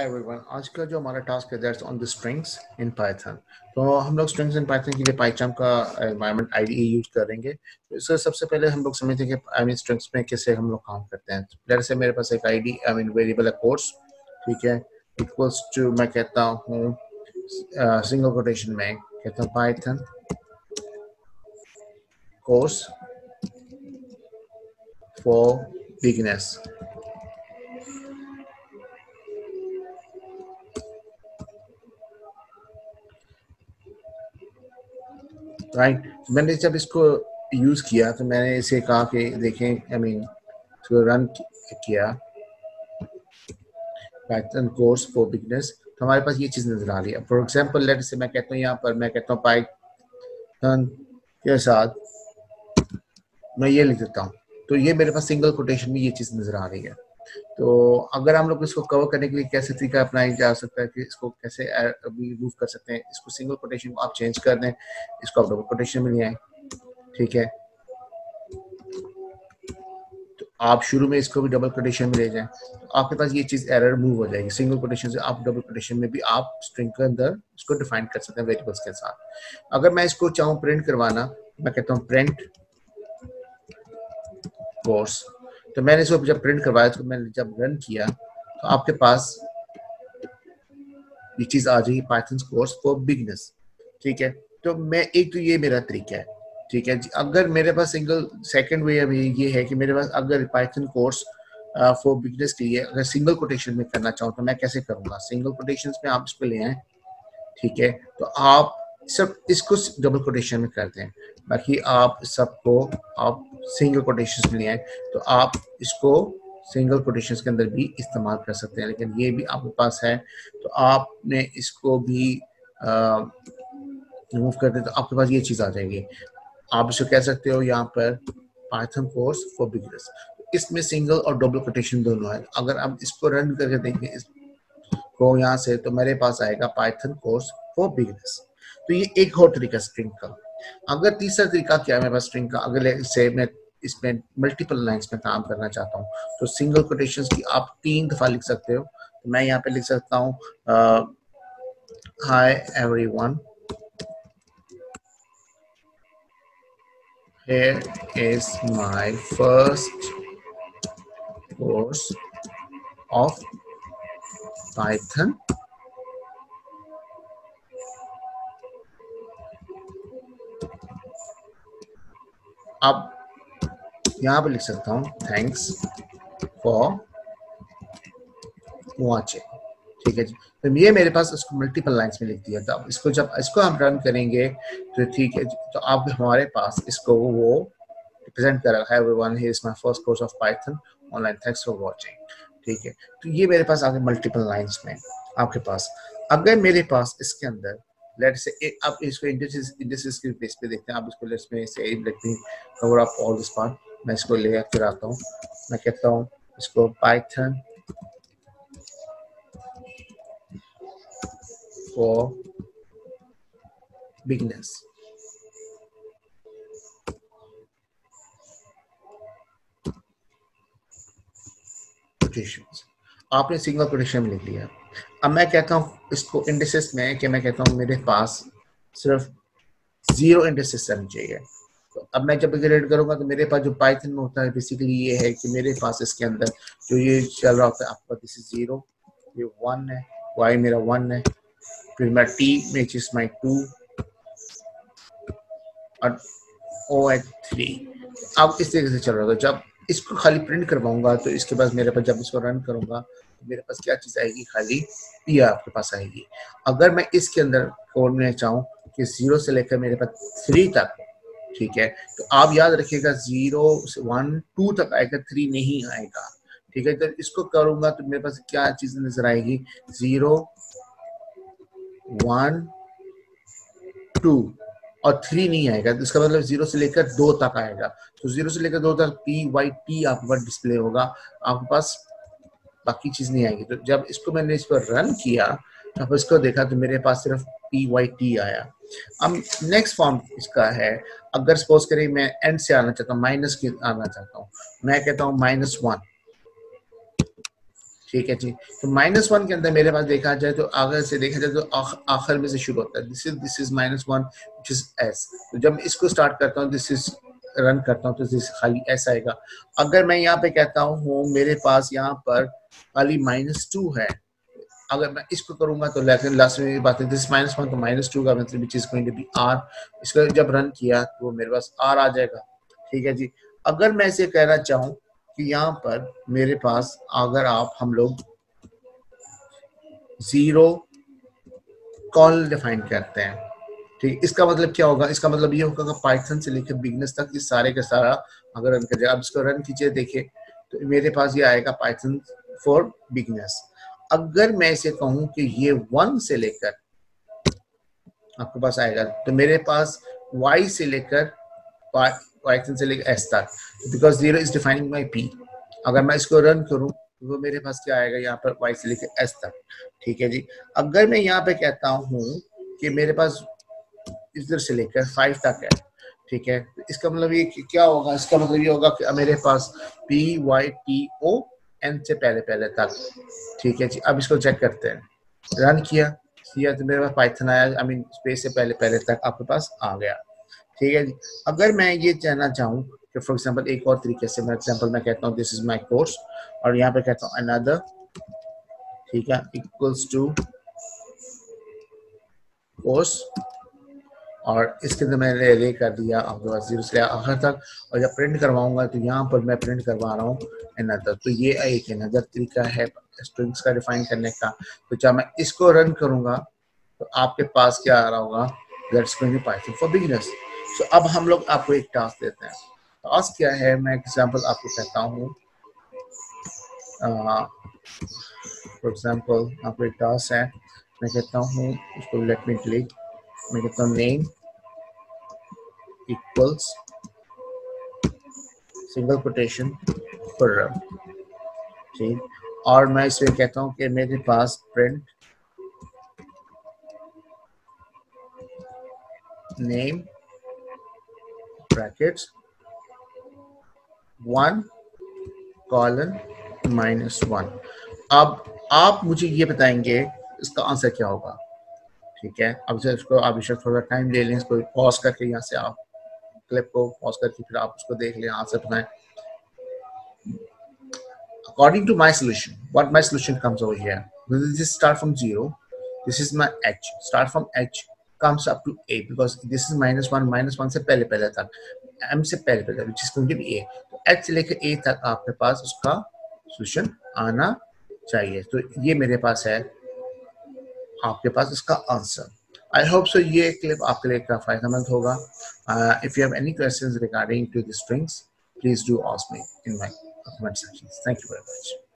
Everyone, आज का जो हमारा टास्क है that's on the strings in Python. तो हम लोग स्ट्रिंग्स इन पाइथन के लिए पाइथन का एनवायरनमेंट आईडीई यूज करेंगे। तो इससे सबसे पहले हम लोग समझते हैं कि स्ट्रिंग्स में कैसे हम लोग काम करते हैं। जैसे से मेरे पास एक आईडी वेरिएबल है कोर्स, ठीक है, इक्वल्स टू मैं कहता हूँ सिंगल कोटेशन में कहता हूँ Python course for beginners. Right, मैंने जब इसको यूज किया तो मैंने इसे कहा कि देखें इसको रन किया पाइथन कोर्स फॉर बिगिनर्स, तो हमारे पास ये चीज नजर आ रही है। फॉर एग्जांपल लेट से मैं कहता हूँ यहाँ पर मैं कहता हूँ पाइथन के साथ मैं ये लिख देता हूँ, तो ये मेरे पास सिंगल कोटेशन में ये चीज नजर आ रही है। तो अगर हम लोग इसको कवर करने के लिए कैसे तरीका अपनाया जा सकता है कि इसको कैसे रिमूव कर सकते हैं। इसको सिंगल कोटेशन को आप चेंज कर दें, इसको आप डबल कोटेशन में ले आए, ठीक है। तो आप शुरू में इसको भी डबल कोटेशन में ले जाएं, तो आपके पास ये चीज एरर मूव हो जाएगी। सिंगल कोटेशन से आप डबल कोटेशन में भी आप स्ट्रिंग के अंदर इसको डिफाइन कर सकते हैं वेरिएबल्स के साथ। अगर मैं इसको चाहूँ प्रिंट करवाना, मैं कहता हूँ प्रिंट कोर्स, तो मैंने इसको जब प्रिंट करवाया तो मैंने जब रन किया तो आपके पास ये चीज आ जाएगी पाइथन कोर्स फॉर बिगिनर्स, ठीक है। तो मैं एक तो ये मेरा तरीका है, ठीक है। अगर मेरे पास सिंगल सेकंड वे अभी ये है कि मेरे पास अगर पाइथन कोर्स फॉर बिगिनर्स के लिए अगर सिंगल कोटेशन में करना चाहूँ तो मैं कैसे करूँगा। सिंगल कोटेशंस में आप इसको ले आए, ठीक है, तो आप सब इसको डबल कोटेशन में करते हैं, बाकी आप सबको आप सिंगल कोटेशंस में ले आए तो आप इसको सिंगल कोटेशंस के अंदर भी इस्तेमाल कर सकते हैं। लेकिन ये भी आपके पास है तो आपने इसको भी रिमूव कर दे तो आपके पास ये चीज आ जाएगी। आप इसको कह सकते हो यहाँ पर पाइथन कोर्स फॉर बिगिनर्स, इसमें सिंगल और डबल कोटेशन दोनों है। अगर आप इसको रन करके देखें इसको यहाँ से, तो मेरे पास आएगा पाइथन कोर्स फॉर बिगिनर्स। तो ये एक और तरीका स्ट्रिंग का। अगर तीसरा तरीका क्या है मेरे पास स्ट्रिंग का, अगर से मैं इसमें मल्टीपल लाइंस में काम करना चाहता हूँ तो सिंगल कोटेशंस की आप 3 दफा लिख सकते हो। तो मैं यहाँ पे लिख सकता हूँ hi everyone, here is my first course of Python अब यहाँ पे लिख सकता हूँ थैंक्स फॉर वॉचिंग, ठीक है जी। तो ये मेरे पास इसको मल्टीपल लाइंस में लिख दिया था। इसको जब इसको हम रन करेंगे तो ठीक है, तो अब हमारे पास इसको वो रिप्रेजेंट कर रहा है everyone, here is my first course of Python online, thanks for watching, ठीक है। तो ये मेरे पास आगे मल्टीपल लाइंस में आपके पास। अगर मेरे पास इसके अंदर लेट से आप इसको इंडिसेस के बेस पे देखते हैं, आप इसको लेट्स में से let me cover up all this part, मैं इसको ले कर आता हूँ, मैं कहता हूँ इसको पाइथन for beginners, कोटेशंस आपने सिंगल कोटेशन में लिख लिया। अब मैं कहता हूँ इसको इंडिसेस में कि मैं कहता हूँ मेरे पास सिर्फ 0 इंडिसेस रहनी चाहिए। तो अब मैं जब रीड करूंगा तो मेरे पास जो पाइथन में होता है बेसिकली ये है कि मेरे पास इसके अंदर जो ये चल रहा होता है आपका दिस इज 0, ये 1 है, y मेरा 1 है, फिर मेरा t which is my 2 और o at 3। अब इस तरीके से चल रहा होगा। जब इसको खाली प्रिंट करवाऊंगा तो इसके पास मेरे पास जब इसको रन करूंगा तो मेरे पास क्या चीज आएगी, खाली p आपके पास आएगी। अगर मैं इसके अंदर कोड में चाहूँ कि 0 से लेकर मेरे पास 3 तक, ठीक है, तो आप याद रखिएगा 0 से 1 2 तक आएगा, 3 नहीं आएगा, ठीक है। तो इसको करूंगा तो मेरे पास क्या चीज नजर आएगी, 0 1 2 और 3 नहीं आएगा। तो इसका मतलब 0 से लेकर 2 तक आएगा। तो 0 से लेकर 2 तक पी वाई टी आपके पास डिस्प्ले होगा, आपके पास बाकी चीज नहीं आएगी। तो जब इसको मैंने इस पर रन किया तो इसको देखा तो मेरे पास सिर्फ पी वाई टी आया। अब नेक्स्ट फॉर्म इसका है, अगर सपोज करें मैं एंड से आना चाहता हूँ, माइनस के आना चाहता हूँ, मैं कहता हूँ -1, ठीक है जी। तो -1 के अंदर मेरे पास देखा जाए तो आगे से देखा जाए तो आखिर में से शुरू होता है, this is -1 which is s। तो जब इसको स्टार्ट करता हूँ, दिस इज रन करता हूँ तो दिस खाली s आएगा। अगर मैं यहाँ पे कहता हूँ मेरे पास यहाँ पर खाली -2 है, अगर मैं इसको करूंगा तो लेकिन लास्ट में बात है दिस -1 तो -2 का मतलब which is going to be r। इसको जब रन किया तो वो मेरे पास r आ जाएगा। ठीक है जी। अगर मैं इसे कहना चाहूँ कि यहाँ पर मेरे पास अगर आप हम लोग 0 कॉल डिफाइन करते हैं, ठीक, इसका मतलब क्या होगा? इसका मतलब ये होगा कि पाइथन से लेकर बिगनर्स तक ये सारे का सारा अगर रन कर जाए, अब इसको रन कीजिए, देखिए तो मेरे पास ये आएगा पाइथन फॉर बिगनर्स। अगर मैं इसे कहूँ कि ये 1 से लेकर आपके पास आएगा तो मेरे पास y से लेकर पाइथन से लेकर s तक, because 0 is defining my p। अगर मैं इसको रन करूं तो वो मेरे पास क्या आएगा यहाँ पर y से लेकर s तक। ठीक है जी। अगर मैं यहाँ पे कहता हूँ कि मेरे पास इधर से लेकर 5 तक है, ठीक है, तो इसका मतलब ये क्या होगा? इसका मतलब ये होगा कि मेरे पास p y t o n से पहले पहले तक। ठीक है जी। अब इसको चेक करते हैं, रन किया तो मेरे पास पाइथन आया, आई मीन स्पेस से पहले पहले तक आपके पास आ गया। ठीक है जी। अगर मैं ये जानना चाहूँ कि फॉर एग्जांपल एक और तरीके से मैं एग्जांपल मैं कहता हूँ दिस इज माय कोर्स और यहाँ पे कहता हूँ अनदर, ठीक है, इक्वल्स टू कोर्स और इसके अंदर मैंने ले कर दिया आपके पास 0 से आखिर तक, और जब प्रिंट करवाऊंगा तो यहाँ पर मैं प्रिंट करवा रहा हूँ अनदर। तो ये एक अनदर तरीका है स्ट्रिंग्स का डिफाइन करने का। तो जब मैं इसको रन करूंगा तो आपके पास क्या आ रहा होगा? That's going to be Python for beginners. So अब हम लोग आपको एक टास्क देते हैं। टास्क क्या है? मैं एग्जांपल आपको कहता हूँ, फॉर एग्जांपल आपको एक टास्क है, मैं कहता हूँ उसको लेट मी क्लिक, मैं कहता हूँ name equals single quotation program, ठीक, और मैं इसमें कहता हूँ कि मेरे पास प्रिंट नेम ब्रैकेट्स 1 कॉलन -1। अब आप मुझे ये बताएंगे इसका आंसर क्या होगा। ठीक है, अब से इसको आप बेशक थोड़ा टाइम ले लें, इसको पॉज करके यहाँ से आप क्लिप को पॉज करके फिर आप उसको देख लें, आंसर बनाएं। According to my solution, what my solution comes over here, this start from 0, this is my h, start from h comes up to a because this is -1 से पहले पहले तक, m से पहले पहले which is going to be a, तो h से लेकर a तक आपके पास उसका सॉल्यूशन आना चाहिए। तो ये मेरे पास है, आपके पास इसका आंसर। आई होप सो ये क्लिप आपके लिए काफी फायदेमंद होगा। If you have any questions regarding to the strings, please do ask me in my comment section. Thank you very much.